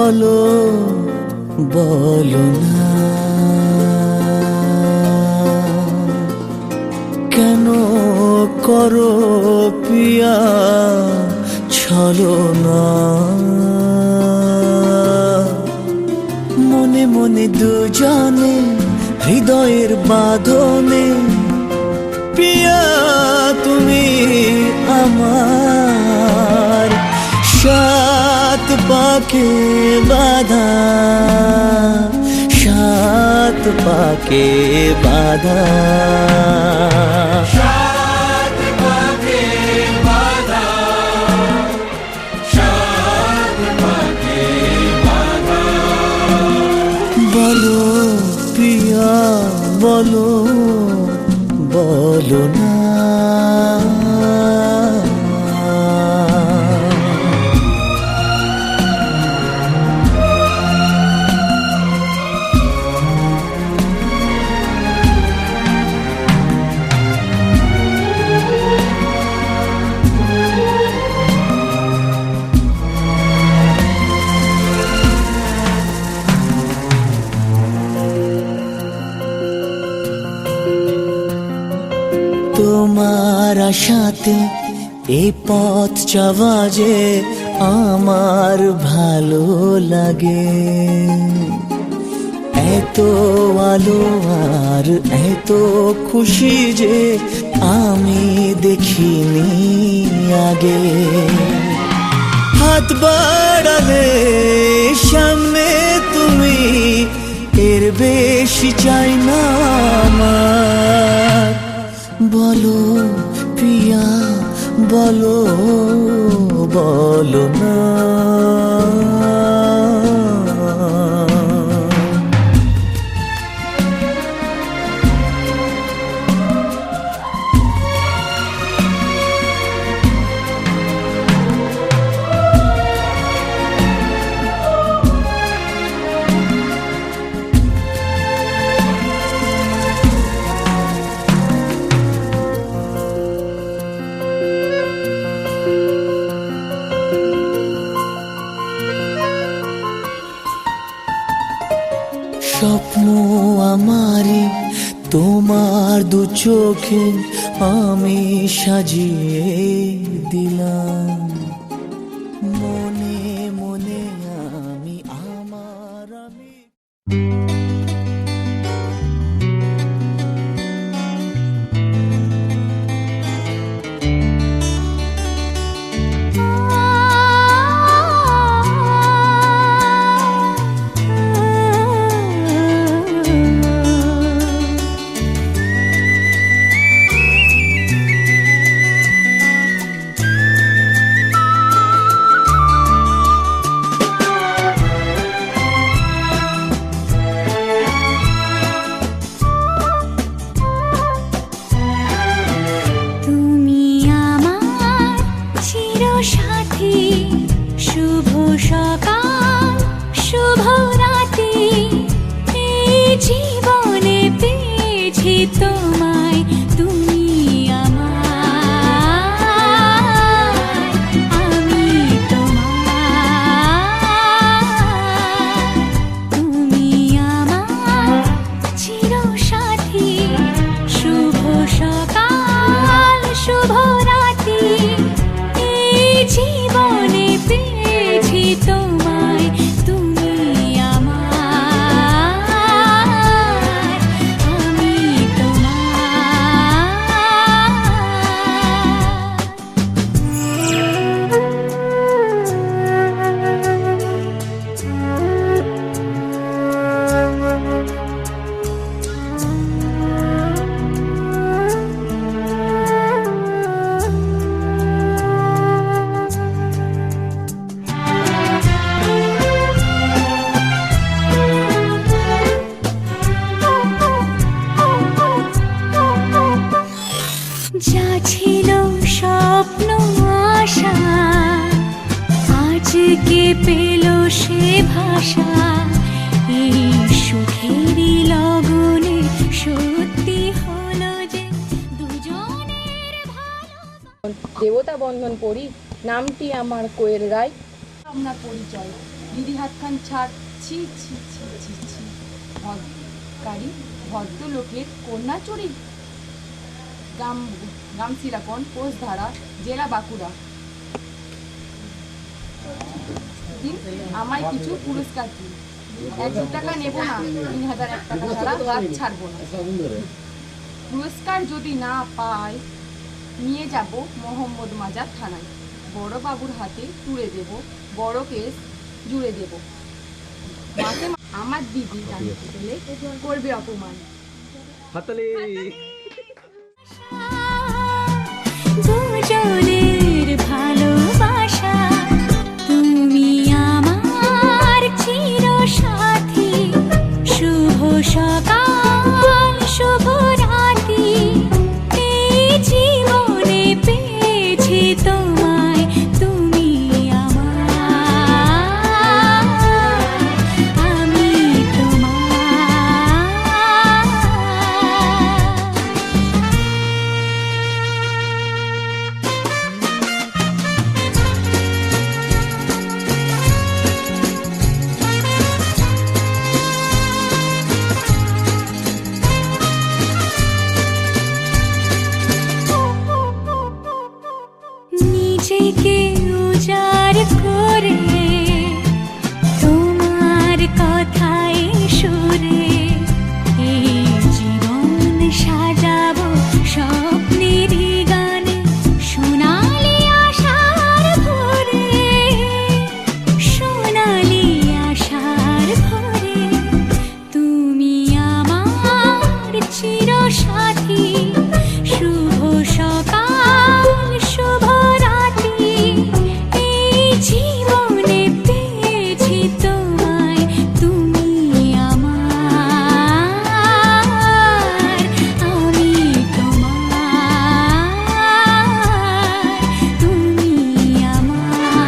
বলো বলো না কেন করো পিয়া ছলনা মনে মনে দুজনে হৃদয়ের বাঁধনে পিয়া তুমি আমার সাত পাকে বাঁধা সাত পাকে বাঁধা সাত পাকে বাঁধা সাত পাকে বাঁধা বলো পিয়া বলো বলো না তোমার আশাতে এই পথ চলা যে আমার ভালো লাগে এত আলো আর এত খুশি যে আমি দেখিনি আগে হাত বাড়ালে সামনে তুমি এর বেশি চাই না আমার বলো পিয়া বলো বলো না স্বপ্ন আমারে তোমার দু চোখে আমি সাজিয়ে দিলাম মনে মনে আমি আমার আমি শুভ সকাল শুভ রাতি এই জীবনে পেয়েছি তোমায় তুমি আমার আমি তোমার তুমি আমার চিরসাথী শুভ সকাল শুভ রাতি এই জীবনে পেয়েছি তোমায় তুমি আমার আমি যা ছিল স্বপ্ন আশা আজকে পেল সে ভাষা এই সুখেরই লগনে সত্যি হলো যে দুজনের ভালোবাসা। দেবতা বন্ধন পড়ি নামটি আমার কোয়েল রায়। আমরা পরিচয় দিদি হাতখান ছাড়। ছি ছি ছি ছি ছি, ভদ্রকারী ভদ্রলোকের কন্যা চুরি। গামছিলাপন, পোস্টধারা, জেলা বাঁকুড়া। দিন আমায় কিছু পুরস্কার দিন। 1,000 টাকা নেব না, 3,001 টাকা ছাড়া হাত ছাড়বো না। পুরস্কার যদি না পাই নিয়ে যাব মোহাম্মদ মাজার থানায়। বড় বাবুর হাতে তুলে দেব, বড় কেস জুড়ে দেব। মাকে আমার দিদি জানতে পেলে করবে অপমান। দুজনের ভালোবাসা, তুমি আমার চিরসাথী। শুভ সকাল, শুভ রাতি, এই জীবনে পেয়েছি তোমায়, তুমি আমার, আমি তোমার। নিজেকে উজাড় করে তোমার কথায় সুরে এই জীবন সাজাবো স্বপ্নের গানে, সোনালি আশার ভরে, সোনালি আশার ভরে। তুমি আমার চিরসাথী, শুভ সকাল, শুভ রাতি, এই জীবনে পেয়েছি তোমায়, তুমি আমার, আমি তোমার, তুমি আমার,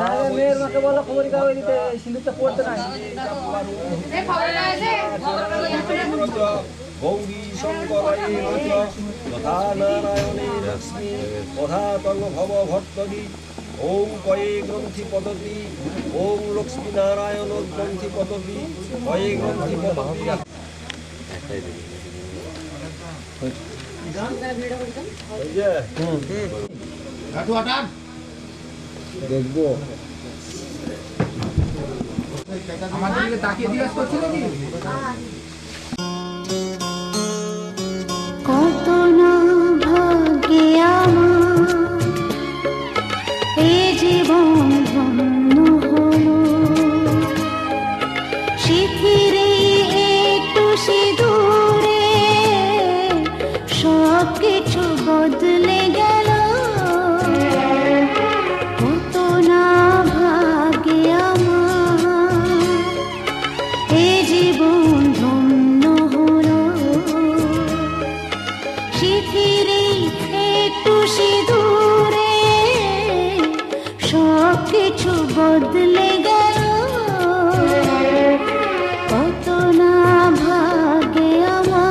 আমি মেয়ের মাকে বলো খবর কাগজ দিতে, সিঁদুরটা পড়তে নাই। গৌরী শঙ্করায় তথা নারায়ণে লক্ষ্মী পধাতং ভব ভট্টদি ওং কয়ে গ্রন্থি পদতি ওং লক্ষ্মী নারায়ণ গ্রন্থি পদতি কয়ে গ্রন্থি পদতি। দেখবো আমাদের দিকে তাকিয়ে জিজ্ঞাসা করছিল কি? কত না ভাগ্যে আমার এ জীবন ধন্য হলো, শিথিরে একটু সিঁদুরে সব কিছু বদলে গেল। কত না ভাগ্যে আমার এ জীবন ধন্য হলো, শিথিরে একটু সিঁদুরে সব কিছু বদলে গেল। কত না ভাগ্যে আমার।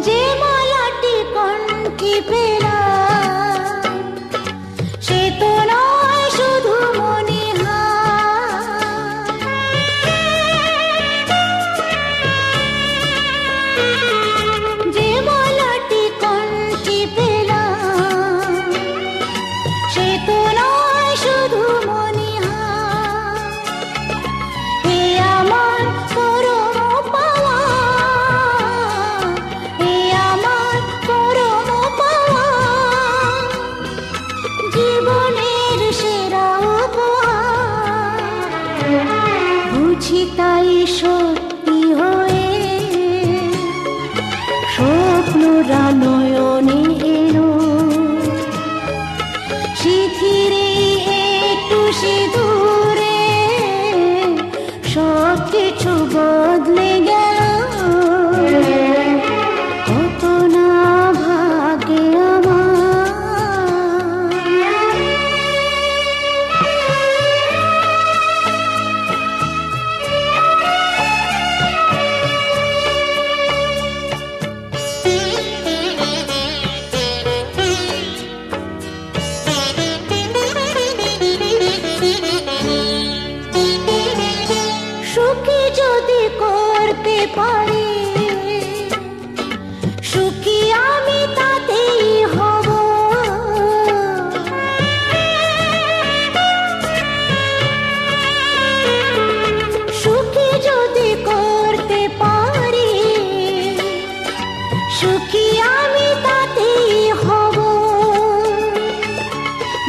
যে মালাটি কণ্ঠে পেলাম সে তো নয় শুধু মনিহার, যে মালাটি কণ্ঠে পেলাম সে তো নয় শুধু মনিহার। হে আমার পরম পাওয়া, হে আমার পরম পাওয়া,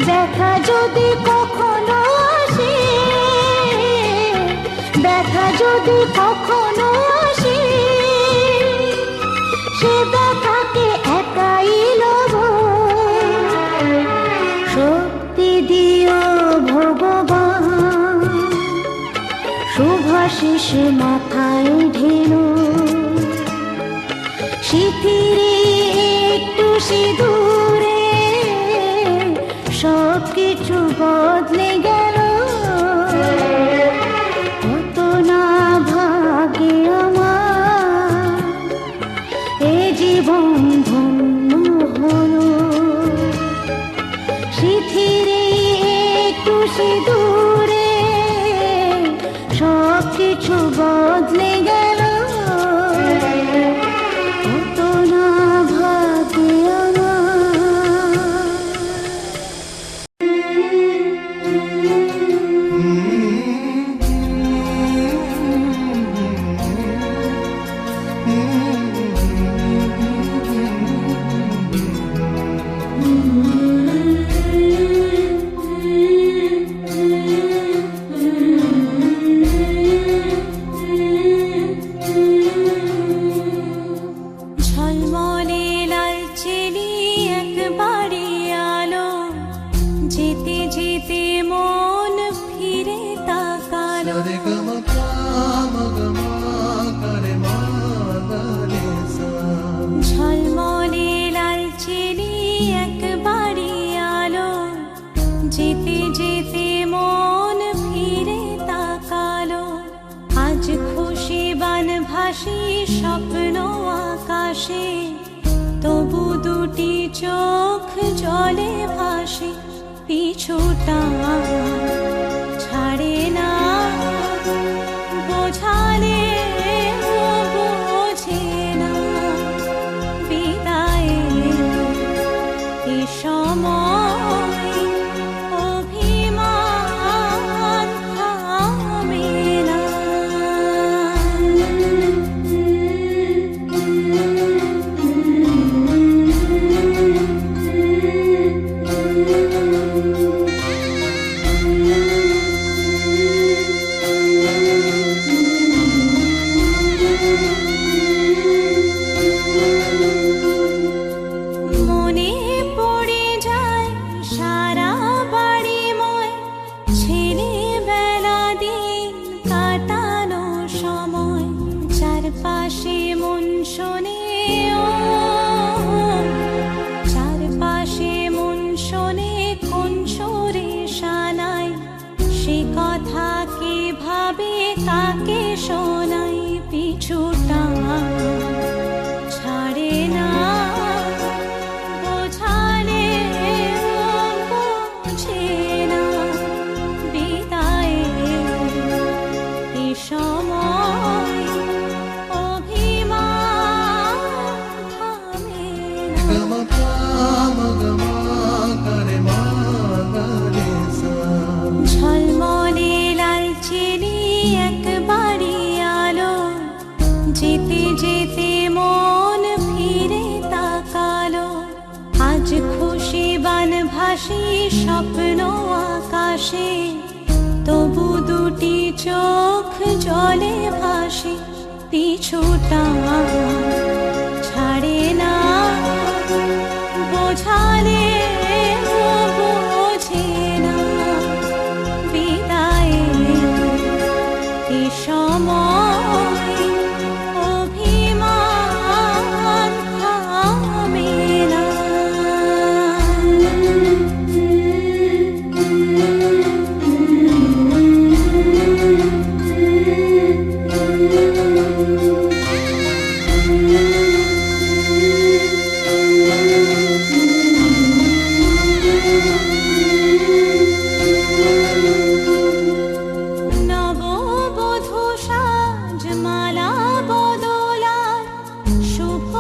দেখা যদি কখনো আসে, দেখা যদি কখনো আসে, সে ব্যথাকে একাই লব। শক্তি দিও ভগবান, শুভাশিস মাথায় ঢেলো। শিথিরে একটু সিঁদুরে সব কিছু বদলে গেল। কত না ভাগে আমার এ জীবন ধন্য হলো। শিথিরে একটু সিঁদুরে সব কিছু বদলে গেল। কত না ভাগে ঝলমলে লাল চেলি একবারে আলো, যেতে যেতে মন ফিরে তাকালো। ঝলমলে লাল চেলি একবারে আলো, যেতে যেতে মন ফিরে তাকালো। আজ খুশি বান ভাসি স্বপ্ন আকাশে, তবু দুটি চোখ জলে ভাসে। পিছুটা ছাড়ে না, বোঝালে বোঝে না। বিদায়ে এ সময় অভিমান থামে না। মনে পড়ে যায় সারা বাড়িময় ছেলেবেলা দিন কাটানো সময়। চারপাশে মন শোনে ও, চারপাশে মন শোনে কোন সুরে শানাই। সে কথা কে ভাবে কাকে শোনাই। পিছুটা ছাড়ে না, বোঝালে বোঝে না। বিদায়ে এ সময় অভিমান থামে না। ঝলমলে লাল চেলি একবারে আলো, যেতে যেতে মন ফিরে তাকালো। আজ খুশি বান ভাসি স্বপ্ন আকাশে, তবু দুটি চোখ জলে ভাসে। পিছুটা ছাড়ে না, বোঝালে বোঝে না। বিদায়ে এ সময় অভিমান থামে না। নববধূ সাজমালা বদলার শুভ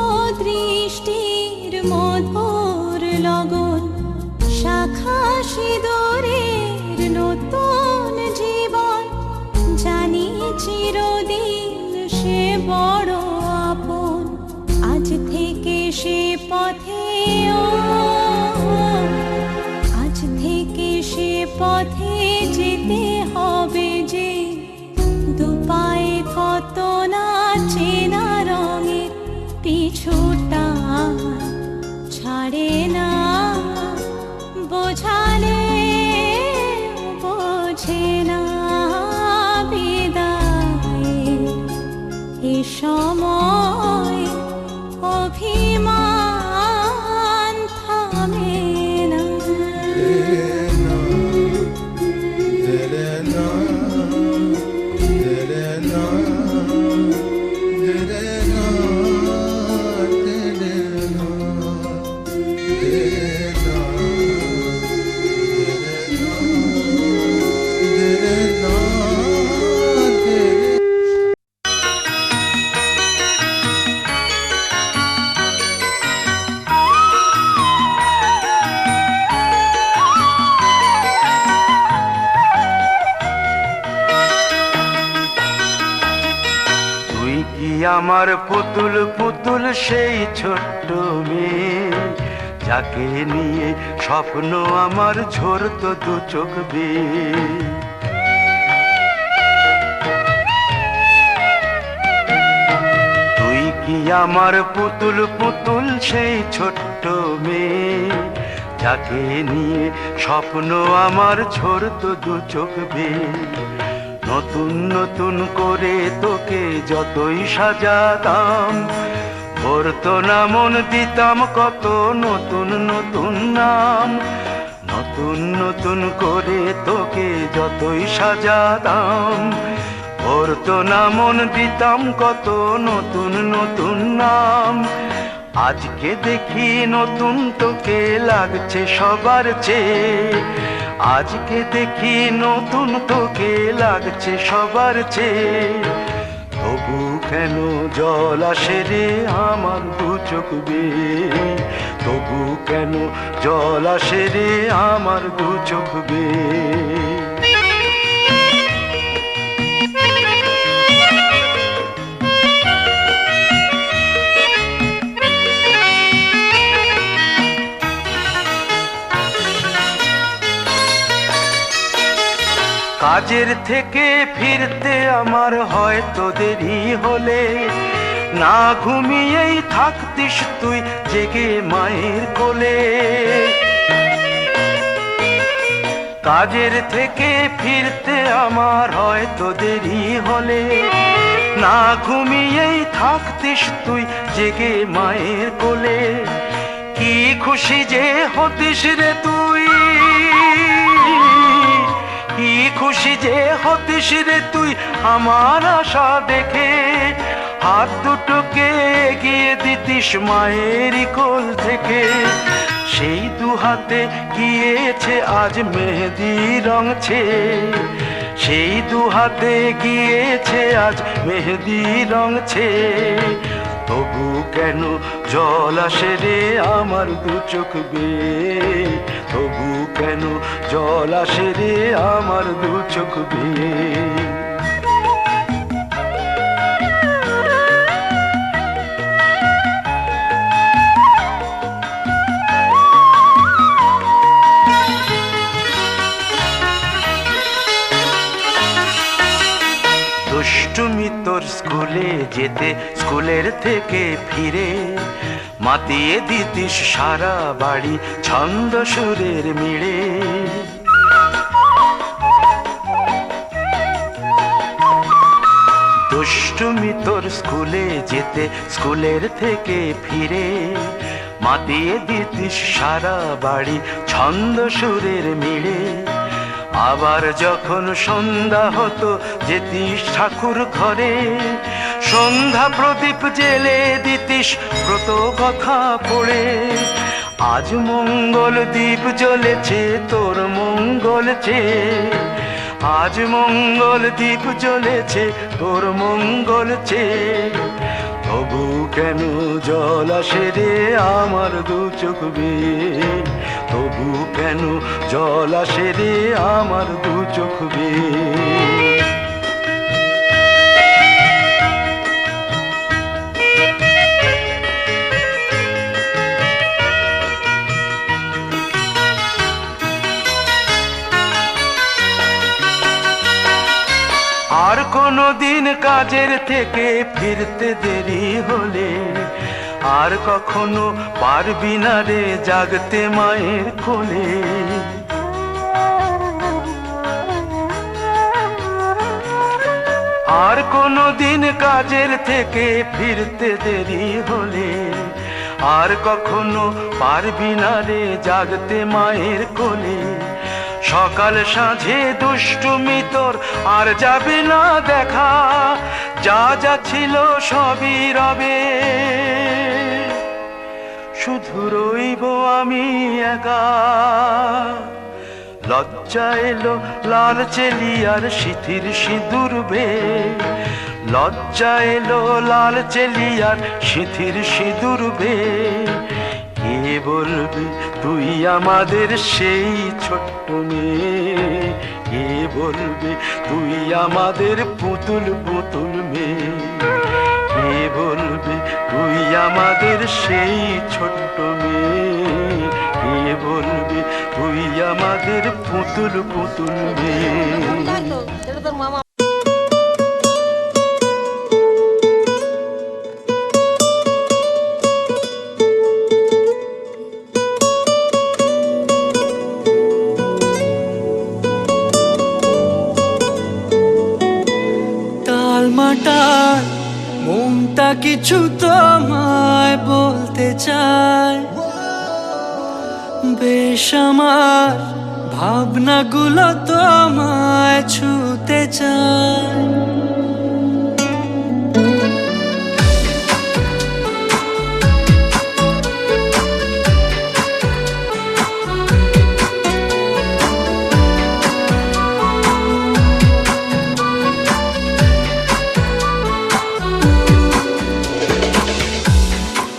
দৃষ্টির মধুর লগন। শাখা সিঁদুরের নতুন জীবন, জানি চিরদিন সে বড় আপন। আজ থেকে সে পথে ও, আজ থেকে না বোঝালে বোঝে না বিদায়ের এ সময় অভিমান থামে না। তুই কি আমার পুতুল পুতুল সেই ছোট্ট মেয়ে, যাকে নিয়ে স্বপ্ন আমার ঝরতো দু চোখ বেয়ে। তুই কি আমার পুতুল পুতুল সেই ছোট্ট মেয়ে, যাকে নিয়ে স্বপ্ন আমার ঝরতো দু চোখ বেয়ে। নতুন নতুন করে তোকে যতই সাজাতাম, ভরতো না মন দিতাম কত নতুন নতুন নাম। নতুন নতুন করে তোকে যতই সাজাতাম, ভরতো না মন দিতাম কত নতুন নতুন নাম। আজকে দেখি নতুন তোকে লাগছে সবার চেয়ে, আজকে দেখি নতুন তোকে লাগছে সবার চেয়ে। তবু কেন জল আসে রে আমার দু চোখ বেয়ে, তবু কেন জল আসে রে আমার দু চোখ বেয়ে। কাজের থেকে ফিরতে আমার হয়তো দেরি হলে, না ঘুমিয়েই থাকতিস তুই জেগে মায়ের কোলে। কাজের থেকে ফিরতে আমার হয়তো দেরি হলে, না ঘুমিয়েই থাকতিস তুই জেগে মায়ের কোলে। কি খুশি যে হতিস রে তুই, কি খুশি যে হতিস রে তুই আমার আশা দেখে। হাত দুটোকে এগিয়ে দিতিস মায়ের কোল থেকে, সেই দু হাতে গিয়েছে আজ মেহেদি রং ছেয়ে। সেই দু হাতে গিয়েছে আজ মেহেদি রং ছেয়ে। তবু কেন জল আসে রে আমার দু চোখ বেয়ে, তবু কেন জল আসে রে আমার দু চোখ বেয়ে। দুষ্টুমি তোর স্কুলে যেতে, স্কুলের থেকে ফিরে মাতিয়ে দিতিস সারা বাড়ি ছন্দ সুরের মিড়ে। দুষ্টুমি তোর স্কুলে যেতে, স্কুলের থেকে ফিরে মাতিয়ে দিতিস সারা বাড়ি ছন্দ সুরের মিড়ে। আবার যখন সন্ধ্যা হতো যেতিস ঠাকুর ঘরে, সন্ধ্যা প্রদীপ জেলে দিতিস ব্রত কথা পড়ে। আজ মঙ্গল দ্বীপ জ্বলেছে তোর মঙ্গল চেয়ে, আজ মঙ্গল দ্বীপ জ্বলেছে তোর মঙ্গল চেয়ে। তবু কেন জল আসে রে আমার দু চোখ বেয়ে, তবু কেন জল আসে রে আমার দু চোখ বেয়ে। আর কোনো দিন কাজের থেকে ফিরতে দেরি হলে, আর কখনো পারবি না রে জাগতে মায়ের কোলে। আর কোনো দিন কাজের থেকে ফিরতে দেরি হলে আর কখনো পারবি না রে জাগতে মায়ের কোলে। সকাল সাঁঝে দুষ্টুমি তোর আর যাবে না দেখা, যা যা ছিল সবই রবে, শুধু রইব আমি একা। লজ্জা এলো লাল চেলিয়ার সিথির সিঁদুর বে, লজ্জা এলো লাল চেলিয়ার সিথির সিঁদুর বে। কে বলবি তুই আমাদের সেই ছোট্ট মেয়ে, কে বলবি তুই আমাদের পুতুল পুতুল মেয়ে, কে বলবি তুই আমাদের সেই ছোট্ট মেয়ে, কে বলবি তুই আমাদের পুতুল পুতুল মেয়ে। টালমাটাল মনটা কিছু তোমায় বলতে চায়, বেশ আমার ভাবনাগুলো তোমায় ছুতে চায়।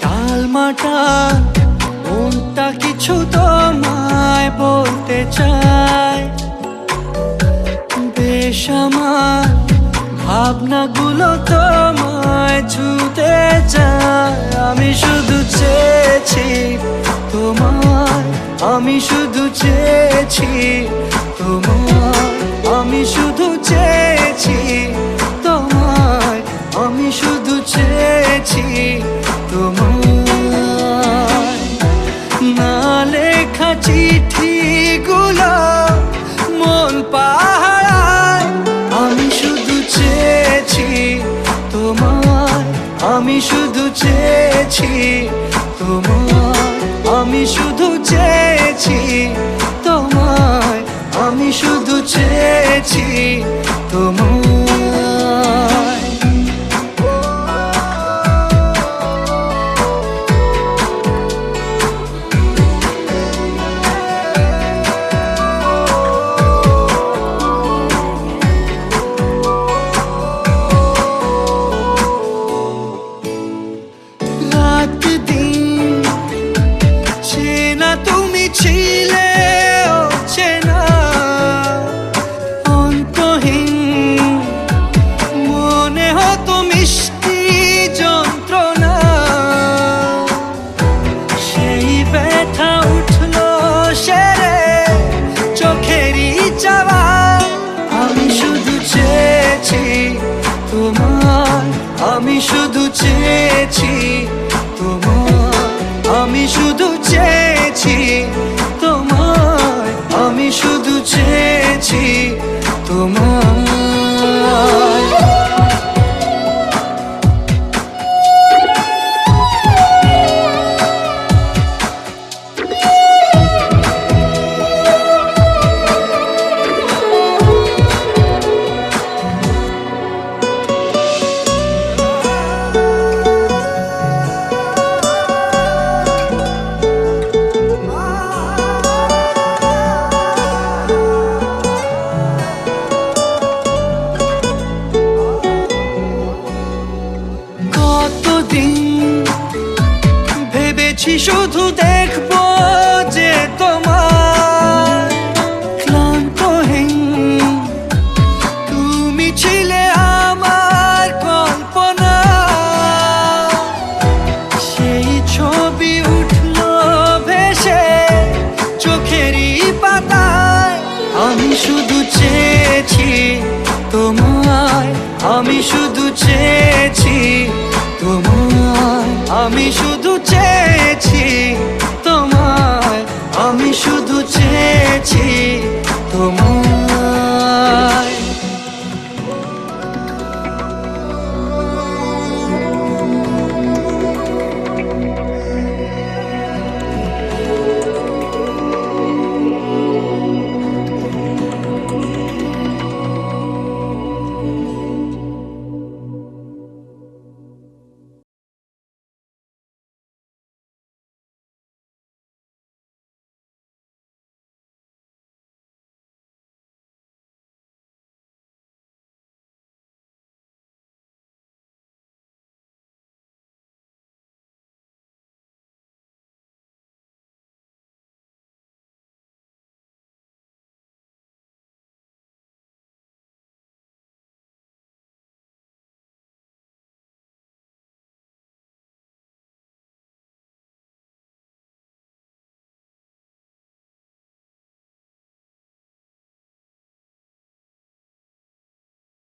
টালমাটাল মনটা কিছু তোমায় বলতে চায়, বেশ আমার ভাবনাগুলো তোমায় ছুতে চায়। আমি শুধু চেয়েছি তোমায়, আমি শুধু চেয়েছি তোমায়, আমি শুধু চেয়েছি তোমায়, আমি শুধু চেয়েছি তোমায়। না লেখা চিঠিগুলো মন পাহারায়, আমি শুধু চেয়েছি তোমায়, আমি শুধু চেয়েছি তোমায়, আমি শুধু চেয়েছি তোমায়, আমি শুধু চেয়েছি তোমায়। ছিলে চেনা অন্তহীন, মনে হতো মিষ্টি যন্ত্রণা, সেই ব্যথা উঠলো সেরে চোখেরই চাওয়া। আমি শুধু চেয়েছি তোমার, আমি শুধু চেয়েছি তোমার, আমি শুধু চেয়েছি তোমায়, আমি শুধু চেয়েছি তোমায়। শুধু দেখবো যে তোমার ক্লান্তহীন, তুমি ছিলে আমার কল্পনা, সেই ছবি উঠলো ভেসে চোখেরই পাতায়। আমি শুধু চেয়েছি তোমায়, আমি শুধু চেয়েছি তোমায়, আমি শুধু